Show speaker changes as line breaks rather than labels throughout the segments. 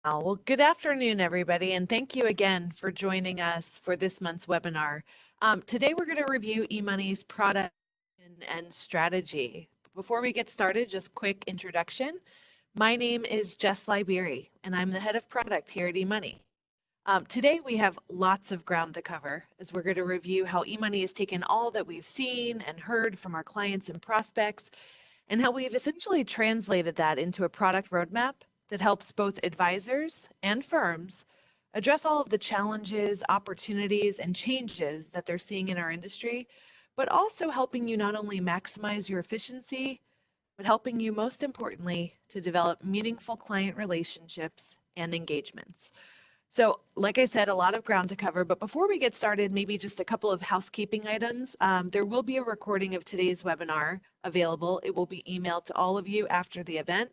Well, good afternoon, everybody, and thank you again for joining us for this month's webinar. Today, we're going to review eMoney's product and strategy. Before we get started, just quick introduction. My name is Jess Liberi, and I'm the head of product here at eMoney. Today, we have lots of ground to cover as we're going to review how eMoney has taken all that we've seen and heard from our clients and prospects and how we've essentially translated that into a product roadmap that helps both advisors and firms address all of the challenges, opportunities, and changes that they're seeing in our industry, but also helping you not only maximize your efficiency, but helping you most importantly to develop meaningful client relationships and engagements. So, like I said, a lot of ground to cover, but before we get started, maybe just a couple of housekeeping items. There will be a recording of today's webinar available. It will be emailed to all of you after the event.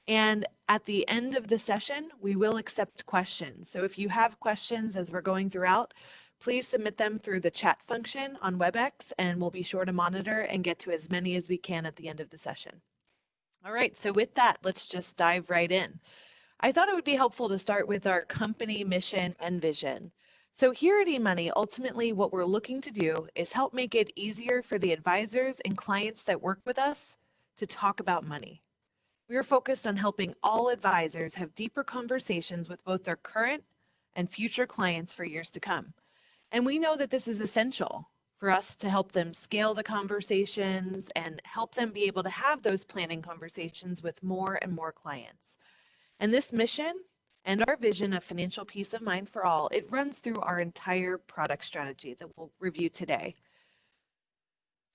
And at the end of the session, we will accept questions. So if you have questions as we're going throughout, please submit them through the chat function on WebEx, and we'll be sure to monitor and get to as many as we can at the end of the session. All right, so with that, let's just dive right in. I thought it would be helpful to start with our company mission and vision. So here at eMoney, ultimately what we're looking to do is help make it easier for the advisors and clients that work with us to talk about money. We are focused on helping all advisors have deeper conversations with both their current and future clients for years to come. And we know that this is essential for us to help them scale the conversations and help them be able to have those planning conversations with more and more clients. And this mission and our vision of financial peace of mind for all, it runs through our entire product strategy that we'll review today.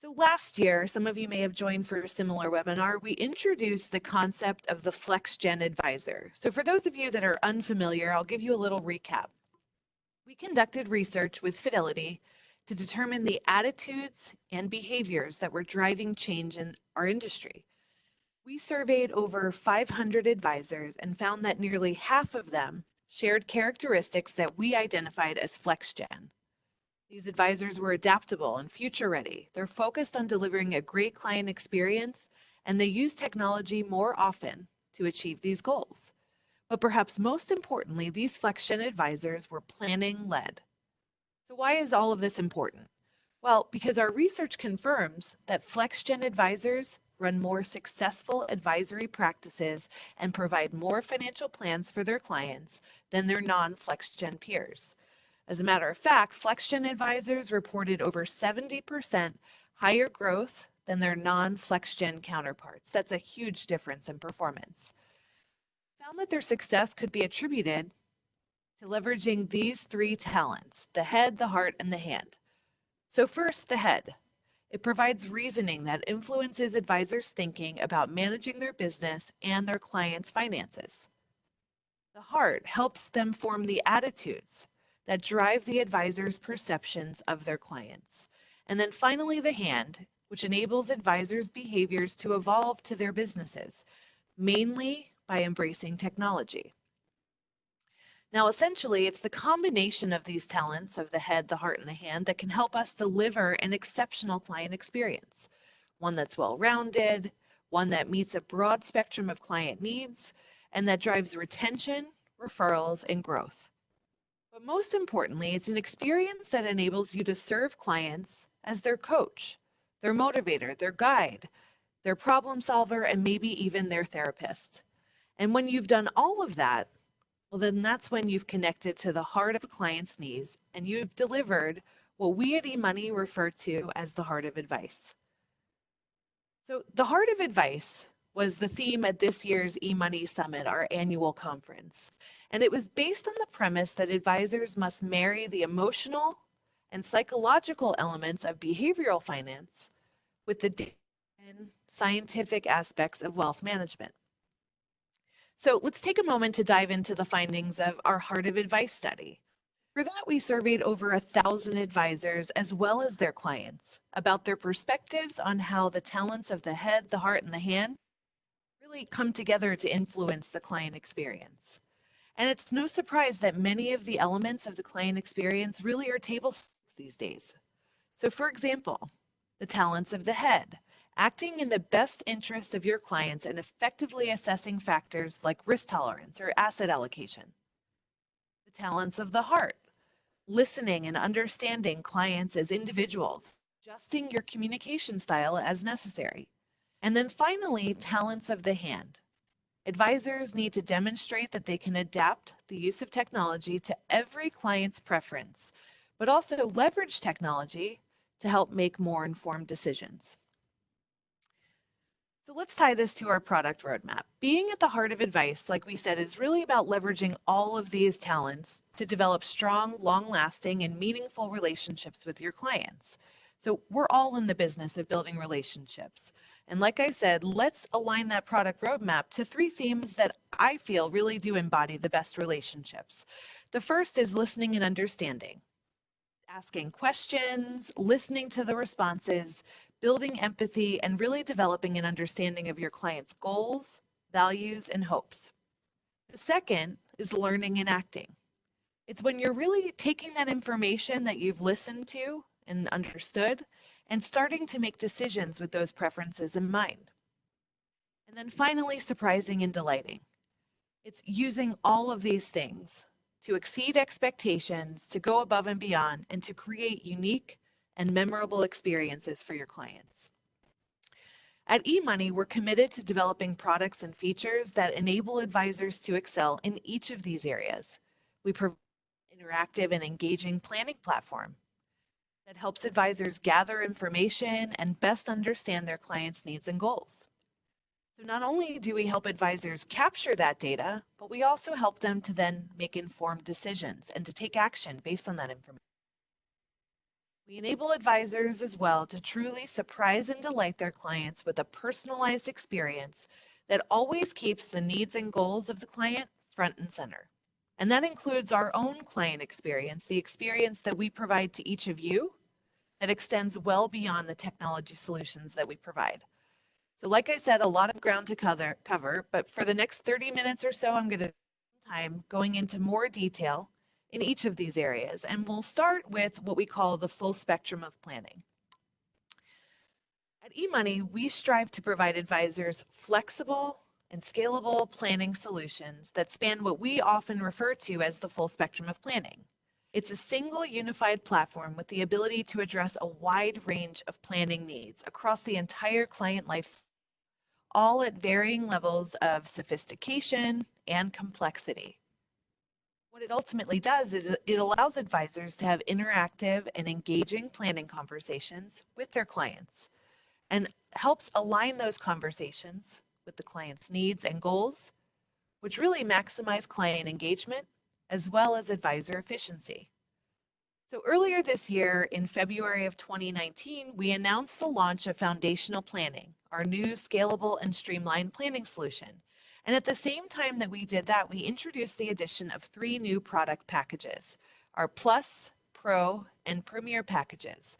So last year, some of you may have joined for a similar webinar, we introduced the concept of the FlexGen Advisor. So for those of you that are unfamiliar, I'll give you a little recap. We conducted research with Fidelity to determine the attitudes and behaviors that were driving change in our industry. We surveyed over 500 advisors and found that nearly half of them shared characteristics that we identified as FlexGen. These advisors were adaptable and future ready. They're focused on delivering a great client experience, and they use technology more often to achieve these goals. But perhaps most importantly, these FlexGen advisors were planning led. So why is all of this important? Well, because our research confirms that FlexGen advisors run more successful advisory practices and provide more financial plans for their clients than their non-FlexGen peers. As a matter of fact, FlexGen advisors reported over 70% higher growth than their non-FlexGen counterparts. That's a huge difference in performance. Found that their success could be attributed to leveraging these three talents: the head, the heart, and the hand. So first, the head. It provides reasoning that influences advisors' thinking about managing their business and their clients' finances. The heart helps them form the attitudes that drive the advisor's perceptions of their clients. And then finally, the hand, which enables advisors' behaviors to evolve to their businesses, mainly by embracing technology. Now, essentially, it's the combination of these talents of the head, the heart, and the hand that can help us deliver an exceptional client experience, one that's well-rounded, one that meets a broad spectrum of client needs, and that drives retention, referrals, and growth. But most importantly, it's an experience that enables you to serve clients as their coach, their motivator, their guide, their problem solver, and maybe even their therapist. And when you've done all of that, well, then that's when you've connected to the heart of a client's needs and you've delivered what we at eMoney refer to as the heart of advice. So the heart of advice was the theme at this year's eMoney Summit, our annual conference. And it was based on the premise that advisors must marry the emotional and psychological elements of behavioral finance with the data and scientific aspects of wealth management. So let's take a moment to dive into the findings of our Heart of Advice study. For that, we surveyed over 1,000 advisors as well as their clients about their perspectives on how the talents of the head, the heart, and the hand really come together to influence the client experience. And it's no surprise that many of the elements of the client experience really are table stakes these days. So for example, the talents of the head acting in the best interest of your clients and effectively assessing factors like risk tolerance or asset allocation. The talents of the heart, listening and understanding clients as individuals, adjusting your communication style as necessary. And then finally, talents of the hand. Advisors need to demonstrate that they can adapt the use of technology to every client's preference, but also leverage technology to help make more informed decisions. So let's tie this to our product roadmap. Being at the heart of advice, like we said, is really about leveraging all of these talents to develop strong, long-lasting, and meaningful relationships with your clients. So we're all in the business of building relationships. And like I said, let's align that product roadmap to 3 themes that I feel really do embody the best relationships. The first is listening and understanding. Asking questions, listening to the responses, building empathy, and really developing an understanding of your client's goals, values, and hopes. The second is learning and acting. It's when you're really taking that information that you've listened to and understood and starting to make decisions with those preferences in mind. And then finally, surprising and delighting. It's using all of these things to exceed expectations, to go above and beyond, and to create unique and memorable experiences for your clients. At eMoney, we're committed to developing products and features that enable advisors to excel in each of these areas. We provide an interactive and engaging planning platform that helps advisors gather information and best understand their clients' needs and goals. So not only do we help advisors capture that data, but we also help them to then make informed decisions and to take action based on that information. We enable advisors as well to truly surprise and delight their clients with a personalized experience that always keeps the needs and goals of the client front and center. And that includes our own client experience, the experience that we provide to each of you that extends well beyond the technology solutions that we provide. So like I said, a lot of ground to cover, but for the next 30 minutes or so, I'm going to spend time going into more detail in each of these areas. And we'll start with what we call the full spectrum of planning. At eMoney, we strive to provide advisors flexible and scalable planning solutions that span what we often refer to as the full spectrum of planning. It's a single unified platform with the ability to address a wide range of planning needs across the entire client life cycle, all at varying levels of sophistication and complexity. What it ultimately does is it allows advisors to have interactive and engaging planning conversations with their clients and helps align those conversations with the client's needs and goals, which really maximize client engagement as well as advisor efficiency. So earlier this year, in February of 2019, we announced the launch of Foundational Planning, our new scalable and streamlined planning solution. And at the same time that we did that, we introduced the addition of 3 new product packages, our Plus, Pro, and Premier packages,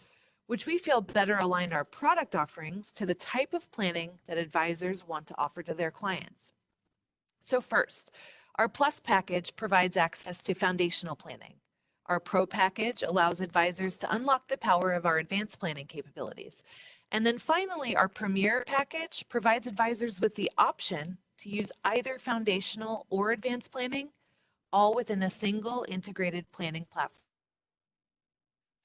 which we feel better align our product offerings to the type of planning that advisors want to offer to their clients. So first, our Plus package provides access to foundational planning. Our Pro package allows advisors to unlock the power of our advanced planning capabilities. And then finally, our Premier package provides advisors with the option to use either foundational or advanced planning, all within a single integrated planning platform.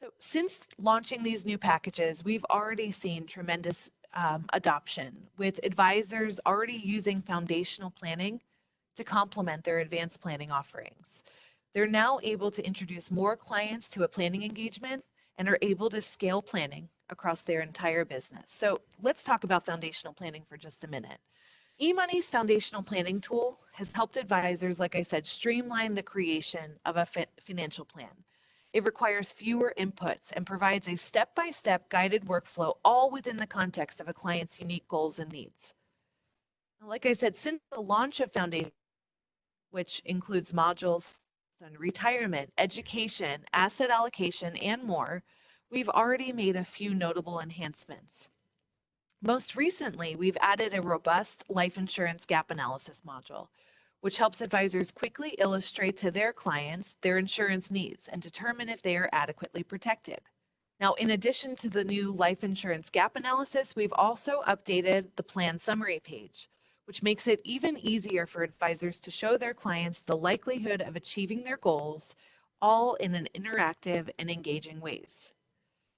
So since launching these new packages, we've already seen tremendous adoption, with advisors already using foundational planning to complement their advanced planning offerings. They're now able to introduce more clients to a planning engagement and are able to scale planning across their entire business. So let's talk about foundational planning for just a minute. eMoney's foundational planning tool has helped advisors, like I said, streamline the creation of a financial plan. It requires fewer inputs and provides a step-by-step guided workflow, all within the context of a client's unique goals and needs. Now, like I said, since the launch of Foundation, which includes modules on retirement, education, asset allocation, and more, we've already made a few notable enhancements. Most recently, we've added a robust life insurance gap analysis module, which helps advisors quickly illustrate to their clients their insurance needs and determine if they are adequately protected. Now, in addition to the new life insurance gap analysis, we've also updated the plan summary page, which makes it even easier for advisors to show their clients the likelihood of achieving their goals, all in an interactive and engaging ways.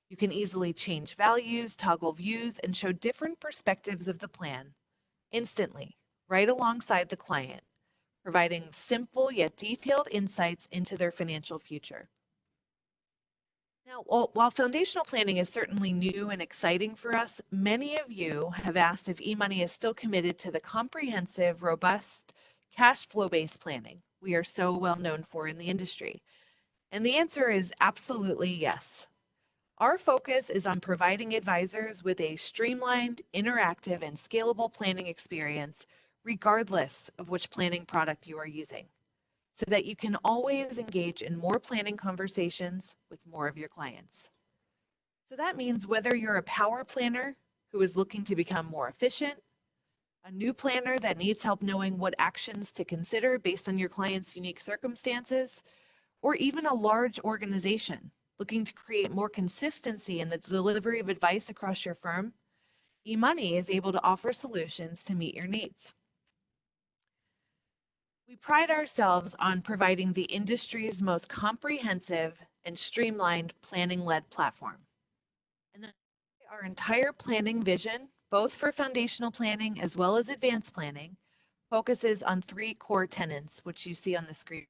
You can easily change values, toggle views, and show different perspectives of the plan instantly, right alongside the client, providing simple yet detailed insights into their financial future. Now, while foundational planning is certainly new and exciting for us, many of you have asked if eMoney is still committed to the comprehensive, robust, cash flow-based planning we are so well known for in the industry. And the answer is absolutely yes. Our focus is on providing advisors with a streamlined, interactive, and scalable planning experience, regardless of which planning product you are using, so that you can always engage in more planning conversations with more of your clients. So that means whether you're a power planner who is looking to become more efficient, a new planner that needs help knowing what actions to consider based on your client's unique circumstances, or even a large organization looking to create more consistency in the delivery of advice across your firm, eMoney is able to offer solutions to meet your needs. We pride ourselves on providing the industry's most comprehensive and streamlined planning-led platform. And then our entire planning vision, both for foundational planning as well as advanced planning, focuses on three core tenets, which you see on the screen.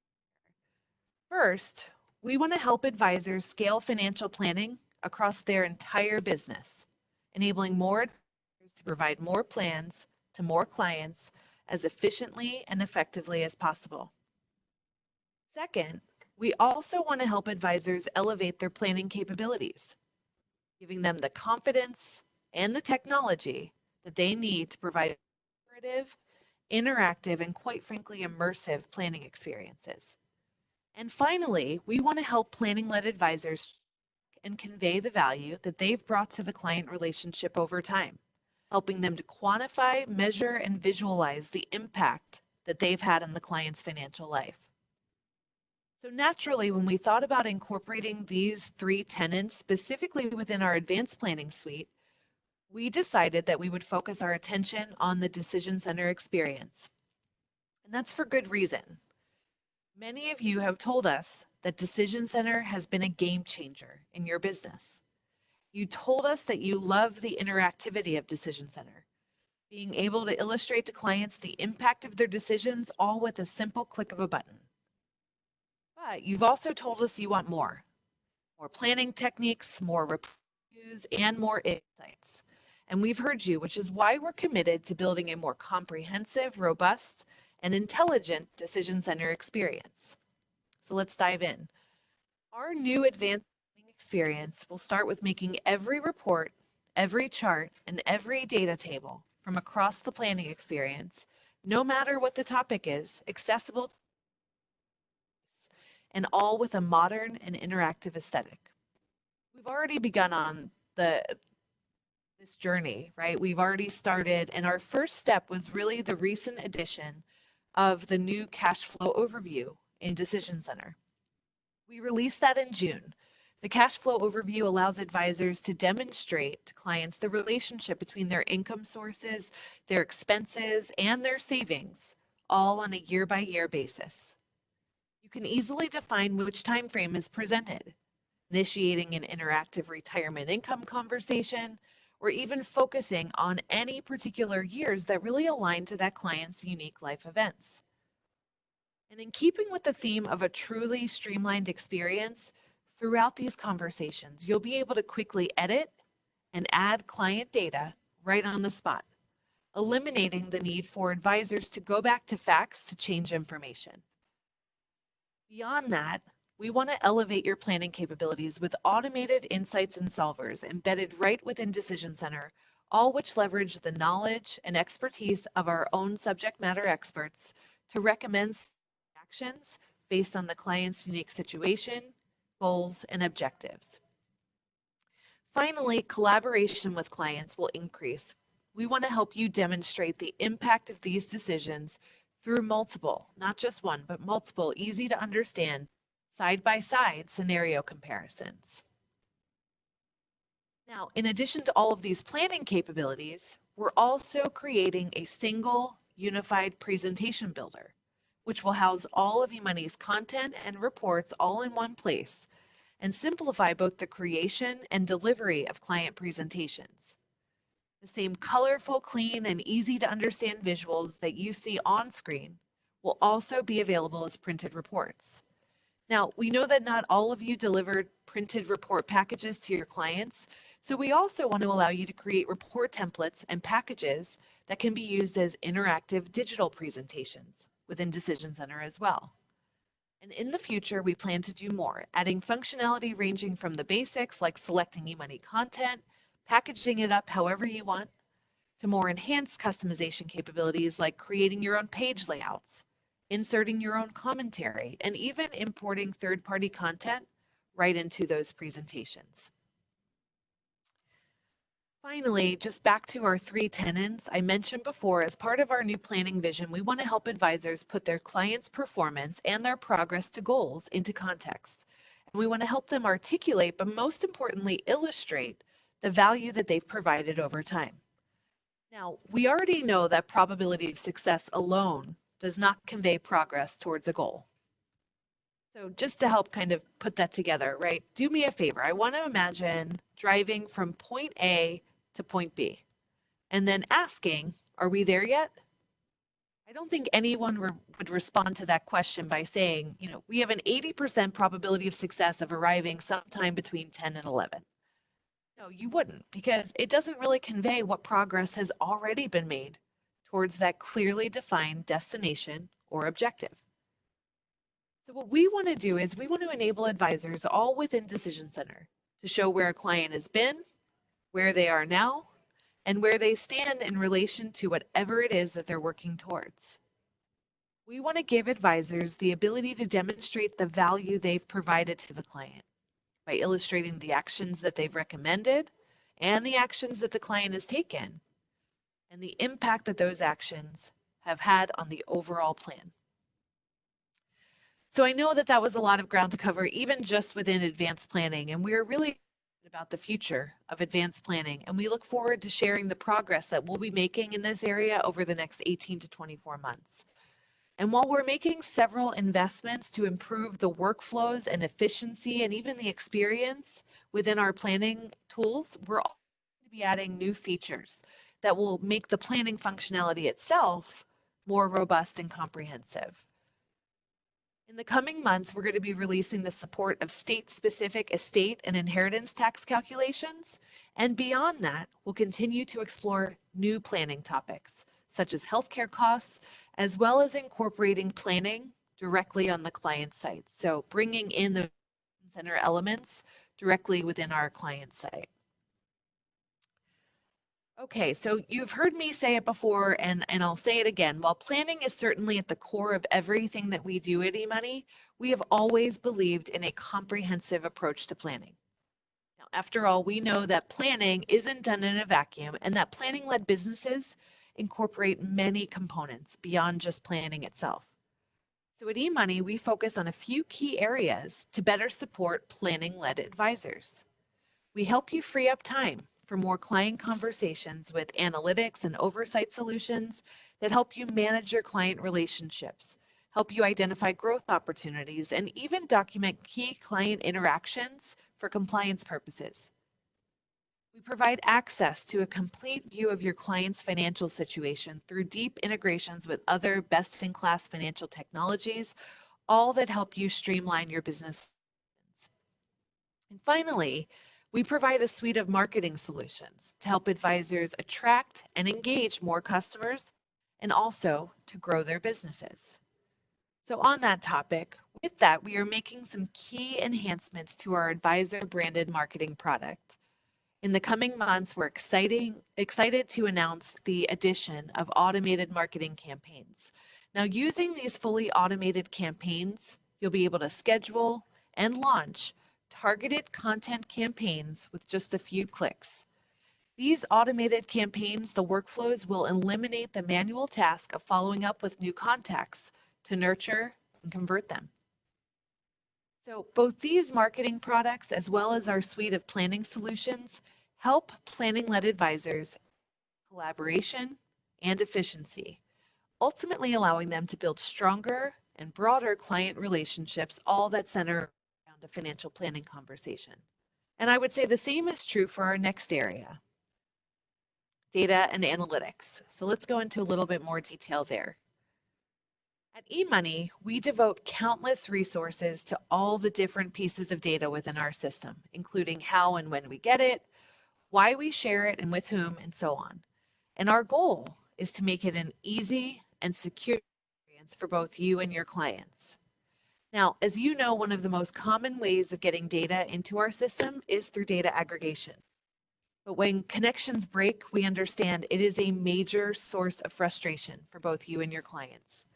First, we want to help advisors scale financial planning across their entire business, enabling more advisors to provide more plans to more clients as efficiently and effectively as possible. Second, we also want to help advisors elevate their planning capabilities, giving them the confidence and the technology that they need to provide collaborative, interactive, and quite frankly, immersive planning experiences. And finally, we want to help planning-led advisors and convey the value that they've brought to the client relationship over time, helping them to quantify, measure, and visualize the impact that they've had on the client's financial life. So naturally, when we thought about incorporating these three tenets specifically within our advanced planning suite, we decided that we would focus our attention on the decision center experience. And that's for good reason. Many of you have told us that Decision Center has been a game changer in your business. You told us that you love the interactivity of Decision Center, being able to illustrate to clients the impact of their decisions all with a simple click of a button. But you've also told us you want more planning techniques, more reviews, and more insights. And we've heard you, which is why we're committed to building a more comprehensive, robust, and intelligent Decision Center experience. So let's dive in. Our new advanced planning experience will start with making every report, every chart, and every data table from across the planning experience, no matter what the topic is, accessible, and all with a modern and interactive aesthetic. We've already begun on this journey, right? We've already started, and our first step was really the recent addition of the new cash flow overview in Decision Center. We released that in June. The cash flow overview allows advisors to demonstrate to clients the relationship between their income sources, their expenses, and their savings, all on a year-by-year basis. You can easily define which time frame is presented, initiating an interactive retirement income conversation, or even focusing on any particular years that really align to that client's unique life events. And in keeping with the theme of a truly streamlined experience, throughout these conversations, you'll be able to quickly edit and add client data right on the spot, eliminating the need for advisors to go back to facts to change information. Beyond that, we want to elevate your planning capabilities with automated insights and solvers embedded right within Decision Center, all which leverage the knowledge and expertise of our own subject matter experts to recommend actions based on the client's unique situation, goals, and objectives. Finally, collaboration with clients will increase. We want to help you demonstrate the impact of these decisions through multiple, not just one, but multiple easy to understand side-by-side scenario comparisons. Now, in addition to all of these planning capabilities, we're also creating a single unified presentation builder, which will house all of eMoney's content and reports all in one place and simplify both the creation and delivery of client presentations. The same colorful, clean, and easy to understand visuals that you see on screen will also be available as printed reports. Now, we know that not all of you delivered printed report packages to your clients, so we also want to allow you to create report templates and packages that can be used as interactive digital presentations within Decision Center as well. And in the future, we plan to do more, adding functionality ranging from the basics like selecting eMoney content, packaging it up however you want, to more enhanced customization capabilities like creating your own page layouts, inserting your own commentary, and even importing third-party content right into those presentations. Finally, just back to our 3 tenets I mentioned before, as part of our new planning vision, we want to help advisors put their clients' performance and their progress to goals into context. And we want to help them articulate, but most importantly, illustrate the value that they've provided over time. Now, we already know that probability of success alone does not convey progress towards a goal. So just to help kind of put that together, right? Do me a favor. I want to imagine driving from point A to point B and then asking, are we there yet? I don't think anyone would respond to that question by saying, we have an 80% probability of success of arriving sometime between 10 and 11. No, you wouldn't, because it doesn't really convey what progress has already been made towards that clearly defined destination or objective. So what we want to do is we want to enable advisors all within Decision Center to show where a client has been, where they are now, and where they stand in relation to whatever it is that they're working towards. We want to give advisors the ability to demonstrate the value they've provided to the client by illustrating the actions that they've recommended and the actions that the client has taken and the impact that those actions have had on the overall plan. So I know that that was a lot of ground to cover, even just within advanced planning, and we're really excited about the future of advanced planning, and we look forward to sharing the progress that we'll be making in this area over the next 18 to 24 months. And while we're making several investments to improve the workflows and efficiency and even the experience within our planning tools, we're also going to be adding new features that will make the planning functionality itself more robust and comprehensive. In the coming months, we're going to be releasing the support of state-specific estate and inheritance tax calculations. And beyond that, we'll continue to explore new planning topics, such as healthcare costs, as well as incorporating planning directly on the client site. So bringing in the center elements directly within our client site. Okay, so you've heard me say it before, and I'll say it again. While planning is certainly at the core of everything that we do at eMoney, we have always believed in a comprehensive approach to planning. Now, after all, we know that planning isn't done in a vacuum, and that planning-led businesses incorporate many components beyond just planning itself. So at eMoney, we focus on a few key areas to better support planning-led advisors. We help you free up time for more client conversations with analytics and oversight solutions that help you manage your client relationships, help you identify growth opportunities, and even document key client interactions for compliance purposes. We provide access to a complete view of your client's financial situation through deep integrations with other best-in-class financial technologies, all that help you streamline your business. And finally, we provide a suite of marketing solutions to help advisors attract and engage more customers and also to grow their businesses. So on that topic, with that, we are making some key enhancements to our advisor branded marketing product. In the coming months, we're excited to announce the addition of automated marketing campaigns. Now, using these fully automated campaigns, you'll be able to schedule and launch targeted content campaigns with just a few clicks. These automated campaigns, the workflows will eliminate the manual task of following up with new contacts to nurture and convert them. So both these marketing products, as well as our suite of planning solutions, help planning-led advisors collaboration and efficiency, ultimately allowing them to build stronger and broader client relationships, all that center around a financial planning conversation. And I would say the same is true for our next area, data and analytics. So let's go into a little bit more detail there. At eMoney, we devote countless resources to all the different pieces of data within our system, including how and when we get it, why we share it and with whom, and so on. And our goal is to make it an easy and secure experience for both you and your clients. Now, as you know, one of the most common ways of getting data into our system is through data aggregation. But when connections break, we understand it is a major source of frustration for both you and your clients.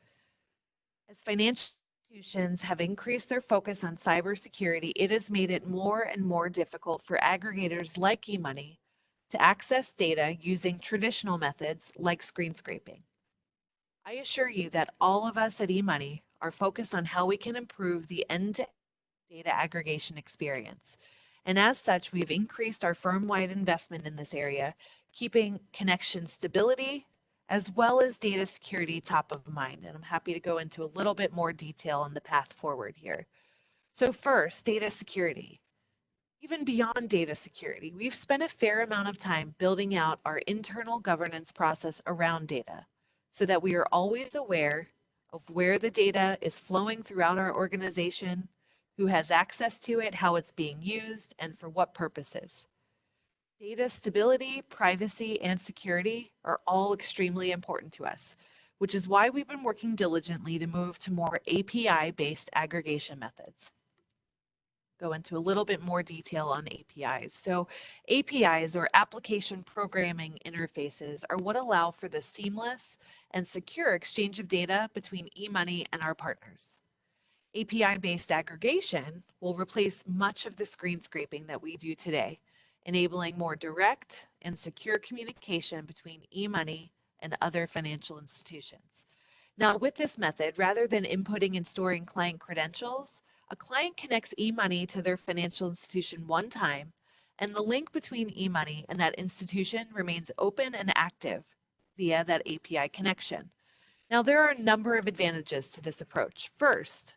As financial institutions have increased their focus on cybersecurity, it has made it more and more difficult for aggregators like eMoney to access data using traditional methods like screen scraping. I assure you that all of us at eMoney are focused on how we can improve the end-to-end data aggregation experience. And as such, we've increased our firm-wide investment in this area, keeping connection stability as well as data security top of mind. And I'm happy to go into a little bit more detail on the path forward here. So first, data security. Even beyond data security, we've spent a fair amount of time building out our internal governance process around data so that we are always aware of where the data is flowing throughout our organization, who has access to it, how it's being used, and for what purposes. Data stability, privacy, and security are all extremely important to us, which is why we've been working diligently to move to more API-based aggregation methods. Go into a little bit more detail on APIs. So APIs, or application programming interfaces, are what allow for the seamless and secure exchange of data between eMoney and our partners. API-based aggregation will replace much of the screen scraping that we do today, enabling more direct and secure communication between eMoney and other financial institutions. Now, with this method, rather than inputting and storing client credentials, a client connects eMoney to their financial institution one time, and the link between eMoney and that institution remains open and active via that API connection. Now, there are a number of advantages to this approach. First,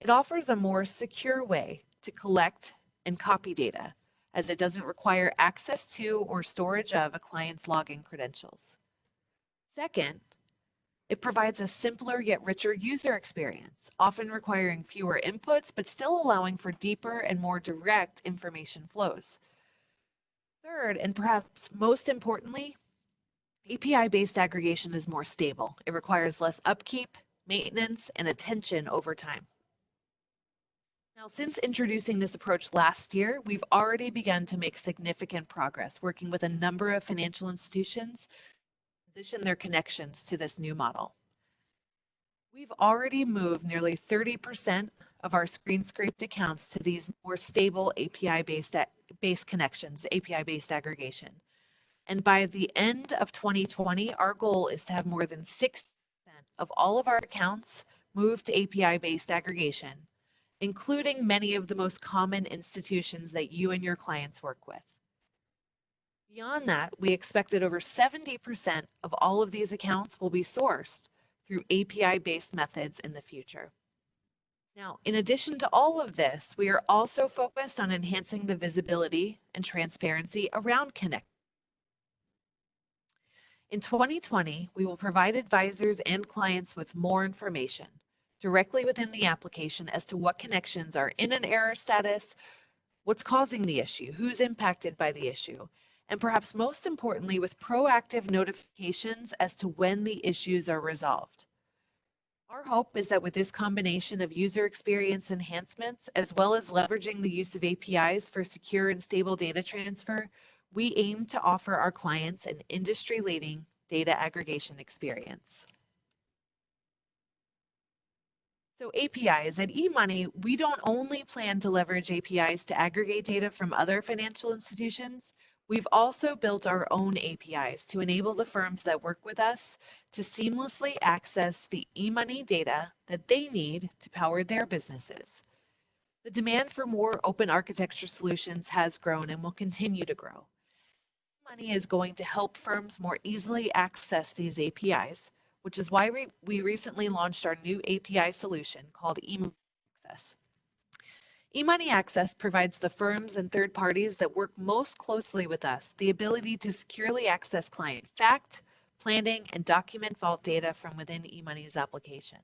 it offers a more secure way to collect and copy data, as it doesn't require access to or storage of a client's login credentials. Second, it provides a simpler yet richer user experience, often requiring fewer inputs, but still allowing for deeper and more direct information flows. Third, and perhaps most importantly, API-based aggregation is more stable. It requires less upkeep, maintenance, and attention over time. Now, since introducing this approach last year, we've already begun to make significant progress working with a number of financial institutions to transition their connections to this new model. We've already moved nearly 30% of our screen scraped accounts to these more stable API-based connections, API-based aggregation. And by the end of 2020, our goal is to have more than 6% of all of our accounts moved to API-based aggregation, including many of the most common institutions that you and your clients work with. Beyond that, we expect that over 70% of all of these accounts will be sourced through API-based methods in the future. Now, in addition to all of this, we are also focused on enhancing the visibility and transparency around Connect. In 2020, we will provide advisors and clients with more information directly within the application as to what connections are in an error status, what's causing the issue, who's impacted by the issue, and perhaps most importantly, with proactive notifications as to when the issues are resolved. Our hope is that with this combination of user experience enhancements, as well as leveraging the use of APIs for secure and stable data transfer, we aim to offer our clients an industry-leading data aggregation experience. So APIs at eMoney, we don't only plan to leverage APIs to aggregate data from other financial institutions, we've also built our own APIs to enable the firms that work with us to seamlessly access the eMoney data that they need to power their businesses. The demand for more open architecture solutions has grown and will continue to grow. eMoney is going to help firms more easily access these APIs, which is why we recently launched our new API solution called eMoney Access. eMoney Access provides the firms and third parties that work most closely with us the ability to securely access client fact, planning, and document vault data from within eMoney's application.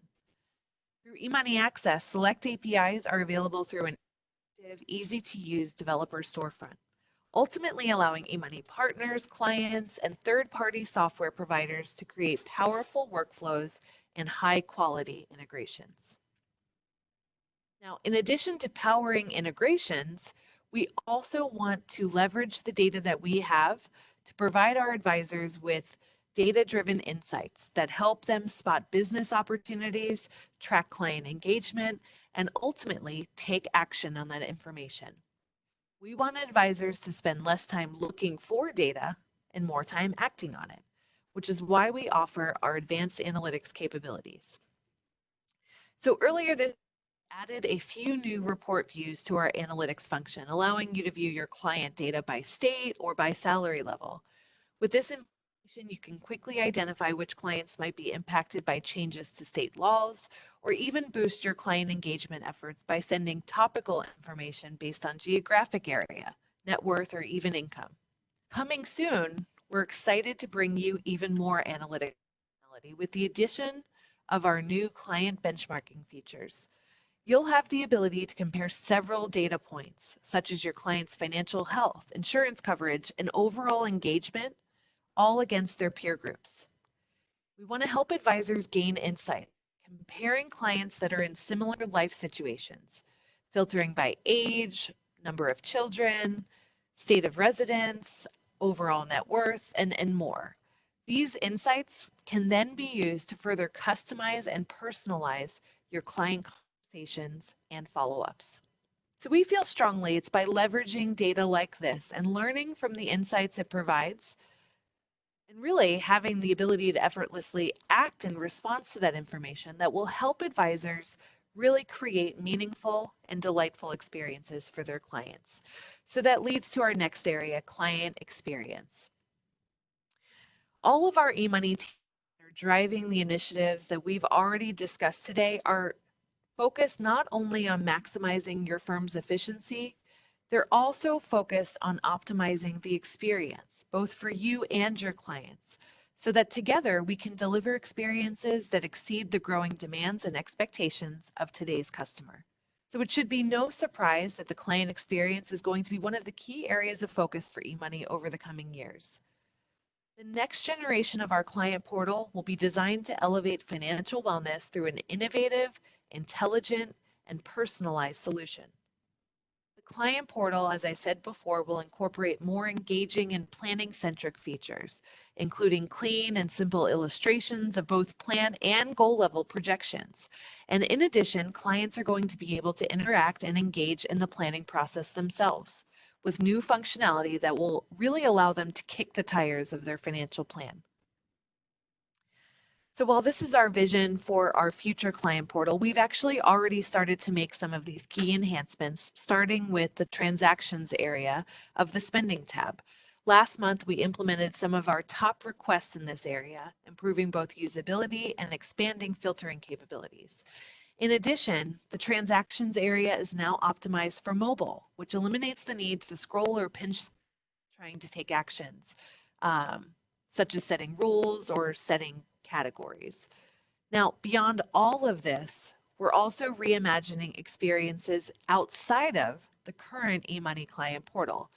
Through eMoney Access, select APIs are available through an active, easy-to-use developer storefront, ultimately allowing eMoney partners, clients, and third-party software providers to create powerful workflows and high-quality integrations. Now, in addition to powering integrations, we also want to leverage the data that we have to provide our advisors with data-driven insights that help them spot business opportunities, track client engagement, and ultimately take action on that information. We want advisors to spend less time looking for data and more time acting on it, which is why we offer our advanced analytics capabilities. So earlier this added a few new report views to our analytics function, allowing you to view your client data by state or by salary level. With this information, you can quickly identify which clients might be impacted by changes to state laws, or even boost your client engagement efforts by sending topical information based on geographic area, net worth, or even income. Coming soon, we're excited to bring you even more analytic functionality with the addition of our new client benchmarking features. You'll have the ability to compare several data points, such as your client's financial health, insurance coverage, and overall engagement, all against their peer groups. We want to help advisors gain insight, comparing clients that are in similar life situations, filtering by age, number of children, state of residence, overall net worth, and more. These insights can then be used to further customize and personalize your client conversations and follow-ups. So we feel strongly it's by leveraging data like this and learning from the insights it provides, and really having the ability to effortlessly act in response to that information that will help advisors really create meaningful and delightful experiences for their clients. So that leads to our next area, client experience. All of our eMoney teams that are driving the initiatives that we've already discussed today are focused not only on maximizing your firm's efficiency, they're also focused on optimizing the experience, both for you and your clients, so that together we can deliver experiences that exceed the growing demands and expectations of today's customer. So it should be no surprise that the client experience is going to be one of the key areas of focus for eMoney over the coming years. The next generation of our client portal will be designed to elevate financial wellness through an innovative, intelligent, and personalized solution. The client portal, as I said before, will incorporate more engaging and planning-centric features, including clean and simple illustrations of both plan and goal-level projections. And in addition, clients are going to be able to interact and engage in the planning process themselves, with new functionality that will really allow them to kick the tires of their financial plan. So while this is our vision for our future client portal, we've actually already started to make some of these key enhancements, starting with the transactions area of the spending tab. Last month, we implemented some of our top requests in this area, improving both usability and expanding filtering capabilities. In addition, the transactions area is now optimized for mobile, which eliminates the need to scroll or pinch trying to take actions, such as setting rules or setting categories. Now, beyond all of this, we're also reimagining experiences outside of the current eMoney client portal.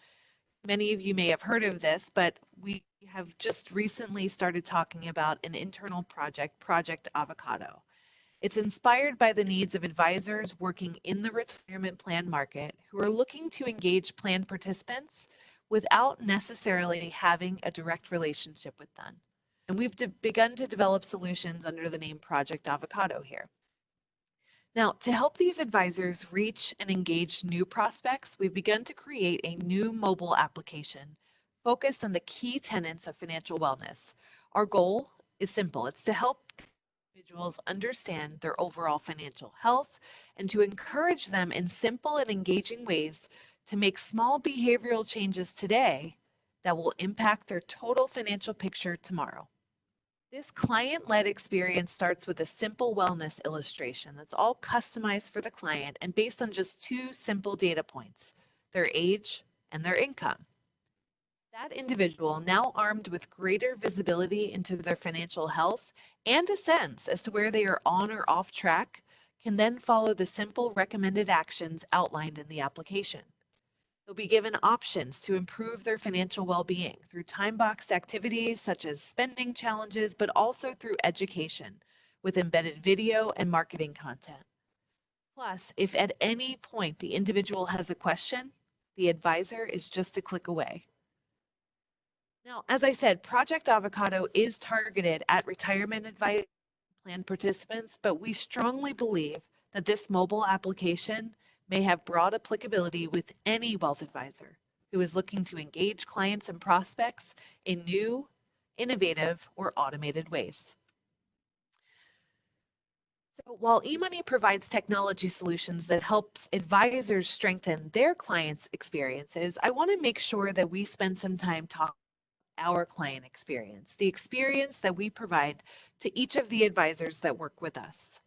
Many of you may have heard of this, but we have just recently started talking about an internal project, Project Avocado. It's inspired by the needs of advisors working in the retirement plan market who are looking to engage plan participants without necessarily having a direct relationship with them. And we've begun to develop solutions under the name Project Avocado here. Now, to help these advisors reach and engage new prospects, we've begun to create a new mobile application focused on the key tenets of financial wellness. Our goal is simple. It's to help individuals understand their overall financial health and to encourage them in simple and engaging ways to make small behavioral changes today that will impact their total financial picture tomorrow. This client-led experience starts with a simple wellness illustration that's all customized for the client and based on just two simple data points, their age and their income. That individual, now armed with greater visibility into their financial health and a sense as to where they are on or off track, can then follow the simple recommended actions outlined in the application. They'll be given options to improve their financial well-being through time-boxed activities such as spending challenges, but also through education with embedded video and marketing content. Plus, if at any point the individual has a question, the advisor is just a click away. Now, as I said, Project Avocado is targeted at retirement advice plan participants, but we strongly believe that this mobile application may have broad applicability with any wealth advisor who is looking to engage clients and prospects in new, innovative, or automated ways. So while eMoney provides technology solutions that helps advisors strengthen their clients' experiences, I want to make sure that we spend some time talking about our client experience, the experience that we provide to each of the advisors that work with us.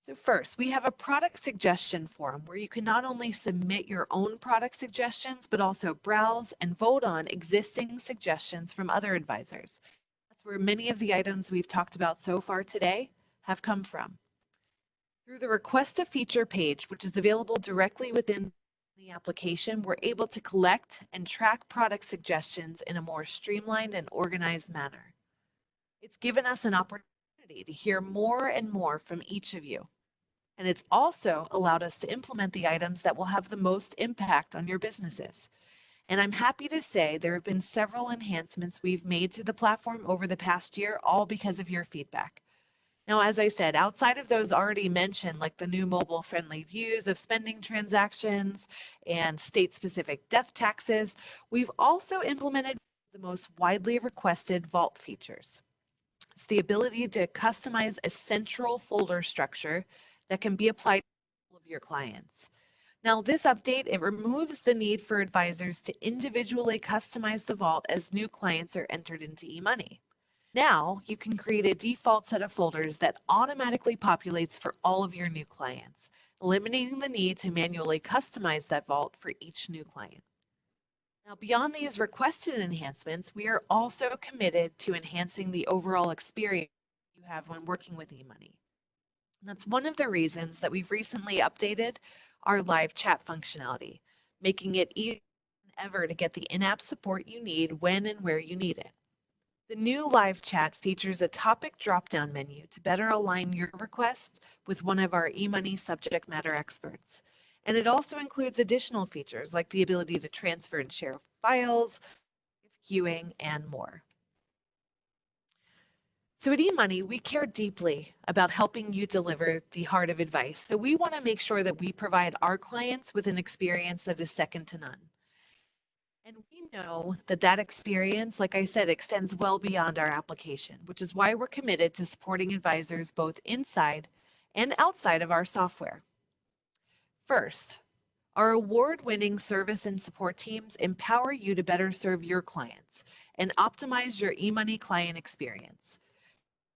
So first, we have a product suggestion form where you can not only submit your own product suggestions, but also browse and vote on existing suggestions from other advisors. That's where many of the items we've talked about so far today have come from. Through the Request a Feature page, which is available directly within the application, we're able to collect and track product suggestions in a more streamlined and organized manner. It's given us an opportunity to hear more and more from each of you. And it's also allowed us to implement the items that will have the most impact on your businesses. And I'm happy to say there have been several enhancements we've made to the platform over the past year, all because of your feedback. Now, as I said, outside of those already mentioned, like the new mobile-friendly views of spending transactions and state-specific death taxes, we've also implemented the most widely requested vault features. It's the ability to customize a central folder structure that can be applied to all of your clients. Now, this update, it removes the need for advisors to individually customize the vault as new clients are entered into eMoney. Now, you can create a default set of folders that automatically populates for all of your new clients, eliminating the need to manually customize that vault for each new client. Now, beyond these requested enhancements, we are also committed to enhancing the overall experience you have when working with eMoney. And that's one of the reasons that we've recently updated our live chat functionality, making it easier than ever to get the in-app support you need when and where you need it. The new live chat features a topic drop-down menu to better align your request with one of our eMoney subject matter experts. And it also includes additional features like the ability to transfer and share files, queuing, and more. So at eMoney, we care deeply about helping you deliver the heart of advice. So we want to make sure that we provide our clients with an experience that is second to none. And we know that that experience, like I said, extends well beyond our application, which is why we're committed to supporting advisors both inside and outside of our software. First, our award-winning service and support teams empower you to better serve your clients and optimize your eMoney client experience.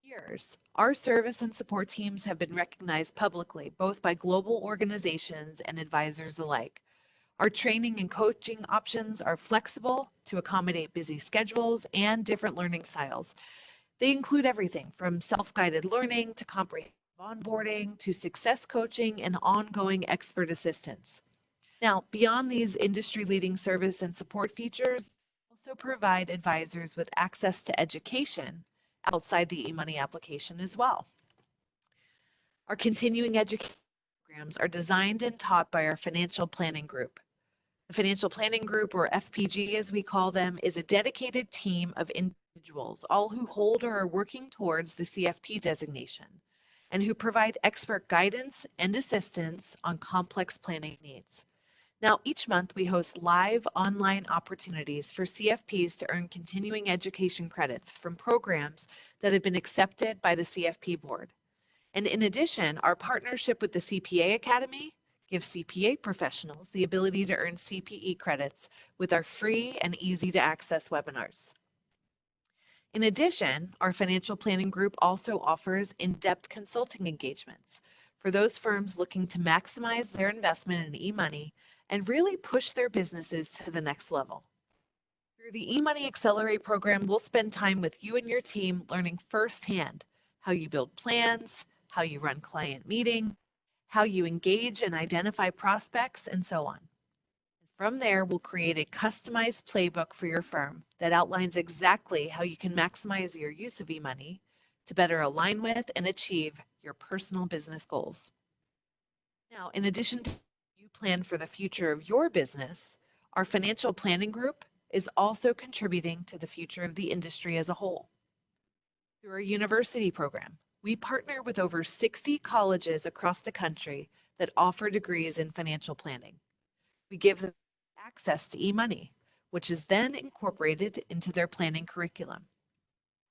For years, our service and support teams have been recognized publicly, both by global organizations and advisors alike. Our training and coaching options are flexible to accommodate busy schedules and different learning styles. They include everything from self-guided learning to comprehensive onboarding to success coaching and ongoing expert assistance. Now, beyond these industry-leading service and support features, we also provide advisors with access to education outside the eMoney application as well. Our continuing education programs are designed and taught by our financial planning group. The Financial Planning Group, or FPG as we call them, is a dedicated team of individuals, all who hold or are working towards the CFP designation, and who provide expert guidance and assistance on complex planning needs. Now, each month we host live online opportunities for CFPs to earn continuing education credits from programs that have been accepted by the CFP board. And in addition, our partnership with the CPA Academy give CPA professionals the ability to earn CPE credits with our free and easy to access webinars. In addition, our financial planning group also offers in-depth consulting engagements for those firms looking to maximize their investment in eMoney and really push their businesses to the next level. Through the eMoney Accelerate program, we'll spend time with you and your team learning firsthand how you build plans, how you run client meetings, how you engage and identify prospects, and so on. From there, we'll create a customized playbook for your firm that outlines exactly how you can maximize your use of eMoney to better align with and achieve your personal business goals. Now, in addition to you plan for the future of your business, our financial planning group is also contributing to the future of the industry as a whole. Through our university program, we partner with over 60 colleges across the country that offer degrees in financial planning. We give them access to eMoney, which is then incorporated into their planning curriculum.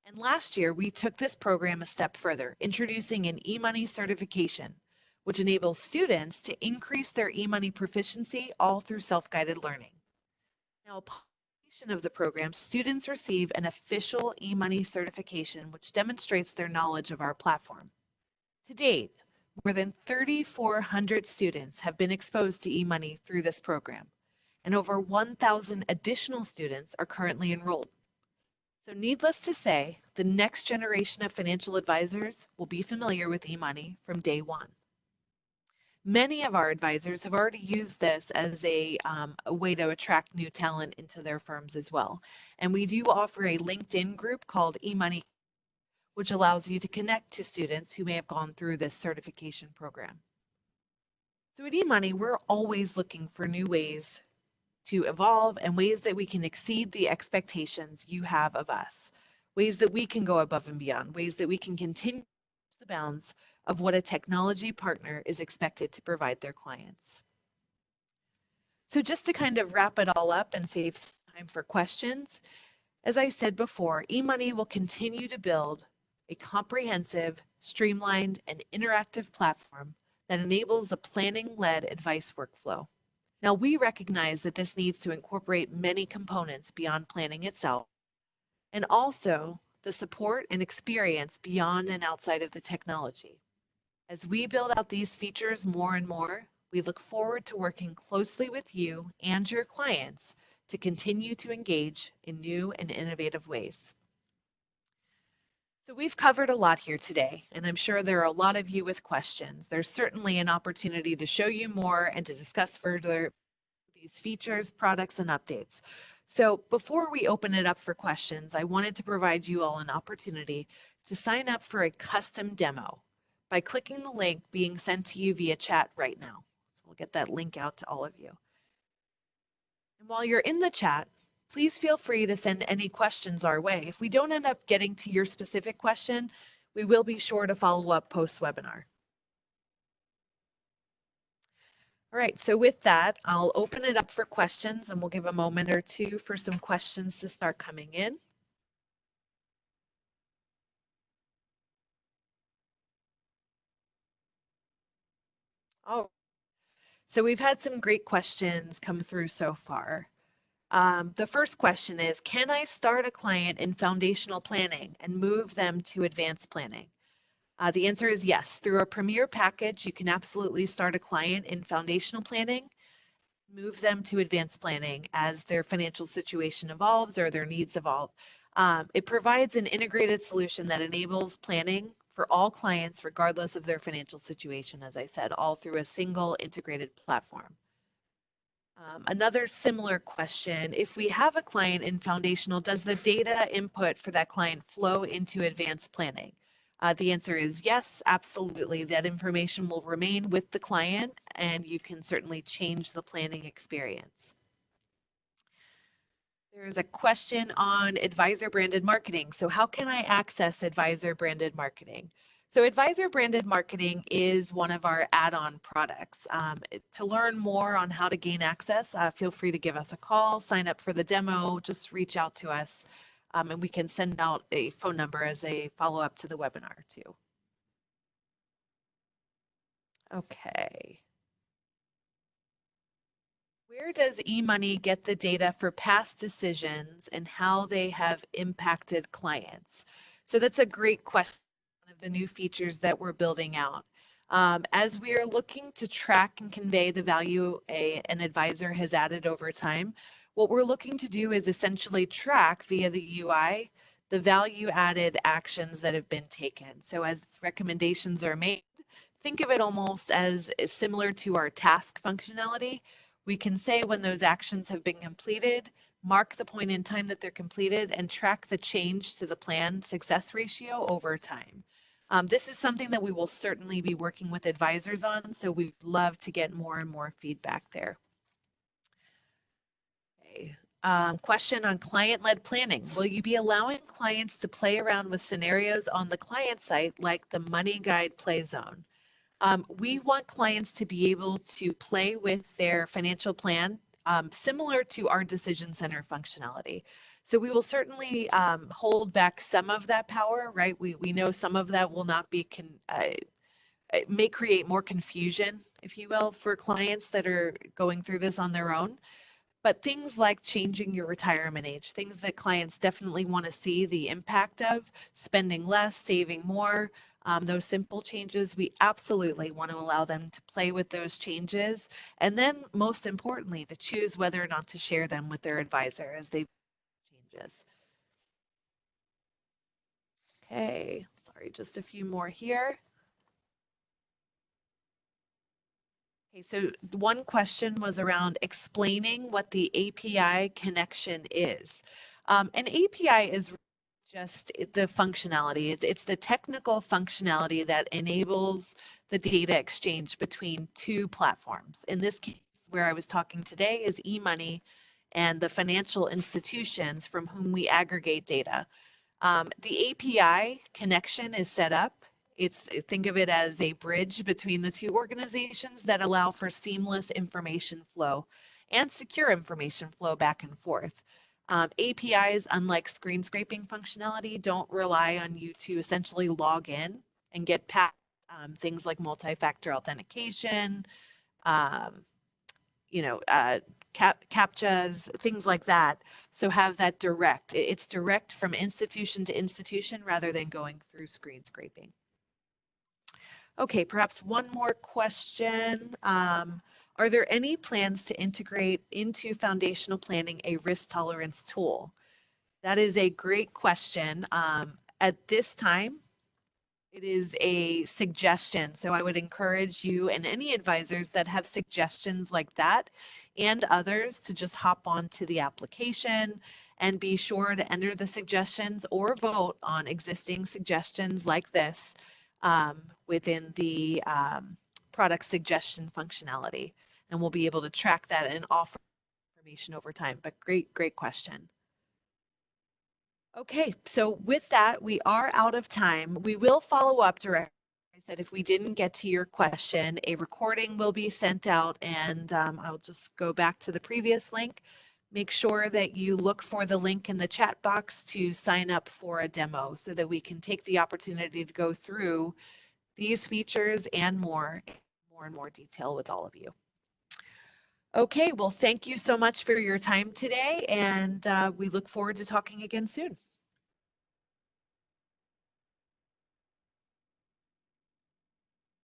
And last year, we took this program a step further, introducing an eMoney certification, which enables students to increase their eMoney proficiency all through self-guided learning. Now, upon completion of the program, students receive an official eMoney certification, which demonstrates their knowledge of our platform. To date, more than 3,400 students have been exposed to eMoney through this program, and over 1,000 additional students are currently enrolled. So needless to say, the next generation of financial advisors will be familiar with eMoney from day one. Many of our advisors have already used this as a way to attract new talent into their firms as well. And we do offer a LinkedIn group called eMoney, which allows you to connect to students who may have gone through this certification program. So at eMoney, we're always looking for new ways to evolve and ways that we can exceed the expectations you have of us, ways that we can go above and beyond, ways that we can continue to push the bounds of what a technology partner is expected to provide their clients. So just to kind of wrap it all up and save time for questions, as I said before, eMoney will continue to build a comprehensive, streamlined, and interactive platform that enables a planning-led advice workflow. Now, we recognize that this needs to incorporate many components beyond planning itself, and also the support and experience beyond and outside of the technology. As we build out these features more and more, we look forward to working closely with you and your clients to continue to engage in new and innovative ways. So we've covered a lot here today, and I'm sure there are a lot of you with questions. There's certainly an opportunity to show you more and to discuss further these features, products, and updates. So before we open it up for questions, I wanted to provide you all an opportunity to sign up for a custom demo by clicking the link being sent to you via chat right now. So we'll get that link out to all of you. And while you're in the chat, please feel free to send any questions our way. If we don't end up getting to your specific question, we will be sure to follow up post-webinar. All right, so with that, I'll open it up for questions and we'll give a moment or two for some questions to start coming in. Oh, so we've had some great questions come through so far. The first question is, can I start a client in foundational planning and move them to advanced planning? The answer is yes. Through a Premier package, you can absolutely start a client in foundational planning, move them to advanced planning as their financial situation evolves or their needs evolve. It provides an integrated solution that enables planning for all clients, regardless of their financial situation, as I said, all through a single integrated platform. Another similar question, if we have a client in foundational, does the data input for that client flow into advanced planning? The answer is yes, absolutely. That information will remain with the client and you can certainly change the planning experience. There's a question on advisor branded marketing. So how can I access advisor branded marketing? So advisor branded marketing is one of our add-on products. To learn more on how to gain access, feel free to give us a call, sign up for the demo, just reach out to us, and we can send out a phone number as a follow-up to the webinar too. Okay. where does eMoney get the data for past decisions and how they have impacted clients? So that's a great question, one of the new features that we're building out. As we are looking to track and convey the value an advisor has added over time, what we're looking to do is essentially track via the UI the value added actions that have been taken. So as recommendations are made, think of it almost as similar to our task functionality. We can say when those actions have been completed, mark the point in time that they're completed, and track the change to the plan success ratio over time. This is something that we will certainly be working with advisors on, so we'd love to get more and more feedback there. Okay. Question on client-led planning. Will you be allowing clients to play around with scenarios on the client site like the Money Guide Play Zone? We want clients to be able to play with their financial plan, similar to our Decision Center functionality. So we will certainly hold back some of that power, right? We know some of that will not be, it may create more confusion, if you will, for clients that are going through this on their own. But things like changing your retirement age, things that clients definitely want to see the impact of, spending less, saving more, those simple changes, we absolutely want to allow them to play with those changes. And then most importantly, to choose whether or not to share them with their advisor as they changes. Okay, sorry, just a few more here. Okay, so one question was around explaining what the API connection is. An API is just the functionality. It's the technical functionality that enables the data exchange between two platforms. In this case, where I was talking today is eMoney and the financial institutions from whom we aggregate data. The API connection is set up. Think of it as a bridge between the two organizations that allow for seamless information flow and secure information flow back and forth. APIs, unlike screen scraping functionality, don't rely on you to essentially log in and get past things like multi-factor authentication, CAPTCHAs, things like that. So have that direct. It's direct from institution to institution rather than going through screen scraping. Okay, perhaps one more question. Are there any plans to integrate into foundational planning a risk tolerance tool? That is a great question. At this time, it is a suggestion. So I would encourage you and any advisors that have suggestions like that and others to just hop onto the application and be sure to enter the suggestions or vote on existing suggestions like this within the product suggestion functionality. And we'll be able to track that and offer information over time. But great question. Okay, so with that, we are out of time. We will follow up directly. I said if we didn't get to your question, a recording will be sent out, and I'll just go back to the previous link. Make sure that you look for the link in the chat box to sign up for a demo so that we can take the opportunity to go through these features and more and more detail with all of you. Okay, well, thank you so much for your time today, and we look forward to talking again soon.